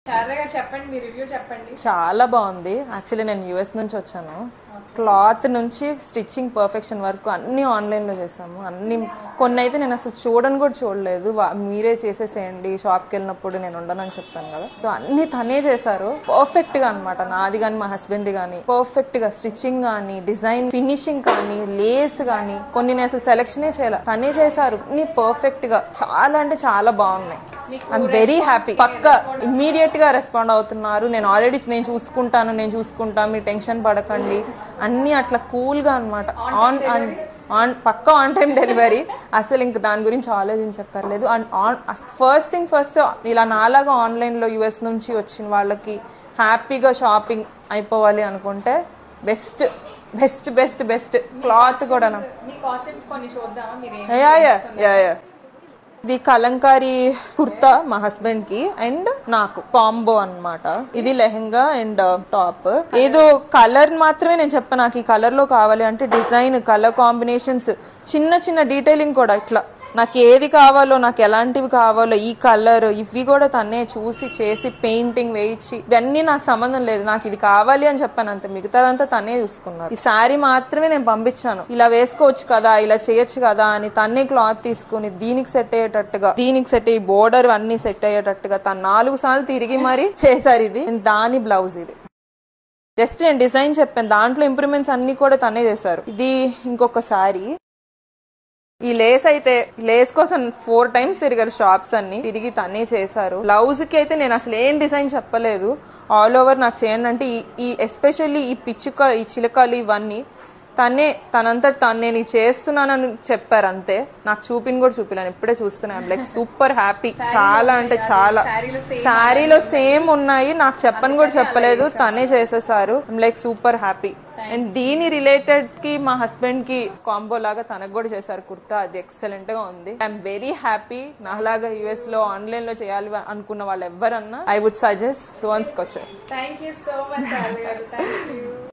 చెప్పండి, మీ రివ్యూ చెప్పండి. చాలా బాగుంది. యాక్చువల్లీ నేను యుఎస్ నుంచి వచ్చాను. క్లాత్ నుంచి స్టిచ్చింగ్ పర్ఫెక్షన్ వరకు అన్ని ఆన్లైన్ లో చేసాము. అన్ని కొన్ని అయితే నేను అసలు చూడని కూడా చూడలేదు. మీరే చేసేసేయండి, షాప్కి వెళ్ళినప్పుడు నేను ఉండనని చెప్పాను కదా. సో అన్ని తనే చేశారు పర్ఫెక్ట్ గా అనమాట. నాది కానీ మా హస్బెండ్ ది కానీ పర్ఫెక్ట్ గా స్టిచ్చింగ్ కానీ డిజైన్ ఫినిషింగ్ కానీ లేస్ కానీ కొన్ని నేను అసలు సెలెక్షనే చేయాలి, తనే చేశారు అన్ని పర్ఫెక్ట్ గా. చాలా అంటే చాలా బాగున్నాయి. I'm very happy. పక్క ఇమ్మీడియట్ గా రెస్పాండ్ అవుతున్నారు. నేను ఆల్రెడీ నేను చూసుకుంటాను మీరు టెన్షన్ పడకండి అన్ని అట్లా కూల్ గా అనమాట. పక్క ఆన్ టైం డెలివరీ. అసలు ఇంక దాని గురించి ఆలోచించక్కర్లేదు. అండ్ ఫస్ట్ థింగ్ ఫస్ట్, ఇలా నాలాగా ఆన్లైన్ లో యుఎస్ నుంచి వచ్చిన వాళ్ళకి హ్యాపీగా షాపింగ్ అయిపోవాలి అనుకుంటే best best best best cloth కూడా. ఇది కలంకారీ కుర్తా మా హస్బెండ్ కి అండ్ నాకు కాంబో అన్నమాట. ఇది లెహంగా అండ్ టాప్. ఏదో కలర్ మాత్రమే నేను చెప్పాను నాకు ఈ కలర్ లో కావాలి అంటే, డిజైన్ కలర్ కాంబినేషన్స్ చిన్న చిన్న డీటెయిలింగ్ కూడా ఇట్లా నాకు ఏది కావాలో నాకు ఎలాంటివి కావాలో ఈ కలర్ ఇవి కూడా తనే చూసి చేసి పెయింటింగ్ వేయించి ఇవన్నీ నాకు సంబంధం లేదు, నాకు ఇది కావాలి అని చెప్పాను అంతే. మిగతాదంతా తనే చూసుకున్నారు. ఈ శారీ మాత్రమే నేను పంపించాను, ఇలా వేసుకోవచ్చు కదా ఇలా చేయొచ్చు కదా అని. తనే క్లాత్ తీసుకుని దీనికి సెట్ అయ్యేటట్టుగా, దీనికి సెట్ అయ్యి బోర్డర్ అన్ని సెట్ అయ్యేటట్టుగా తను 4 సార్లు తిరిగి మరీ చేశారు. ఇది దాని బ్లౌజ్. ఇది జస్ట్ నేను డిజైన్ చెప్పాను, దాంట్లో ఇంప్రూవ్మెంట్స్ అన్ని కూడా తనే చేశారు. ఇది ఇంకొక శారీ. ఈ లేస్ అయితే లేస్ కోసం 4 టైమ్స్ తిరిగారు షాప్స్ అన్ని, తిరిగి తనే చేశారు. బ్లౌజ్ కి అయితే నేను అసలు ఏం డిజైన్ చెప్పలేదు, ఆల్ ఓవర్ నాకు చేయండి అంటే ఈ ఎస్పెషల్లీ ఈ పిచ్చుక ఈ చిలకలు ఇవన్నీ తనంతట తను నేను చేస్తున్నానని చెప్పారు అంతే. నాకు కూడా చూపిలాను, ఇప్పుడే చూస్తున్నా. I'm like super happy. చాలా అంటే చాలా శారీలో సేమ్ ఉన్నాయి, నాకు చెప్పని కూడా చెప్పలేదు, తనే చేసేసారు. I'm like super happy. And దీని రిలేటెడ్ కి మా హస్బెండ్ కి కాంబో లాగా తనకు కూడా చేశారు కుర్తా. అది ఎక్సలెంట్ గా ఉంది. I'm very happy. నాలాగా యుఎస్ లో ఆన్లైన్ లో చేయాలి అనుకున్న వాళ్ళు ఎవరన్నా ఐ వుడ్ సజెస్ట్ సువన్స్ వచ్చారు. Thank you so much.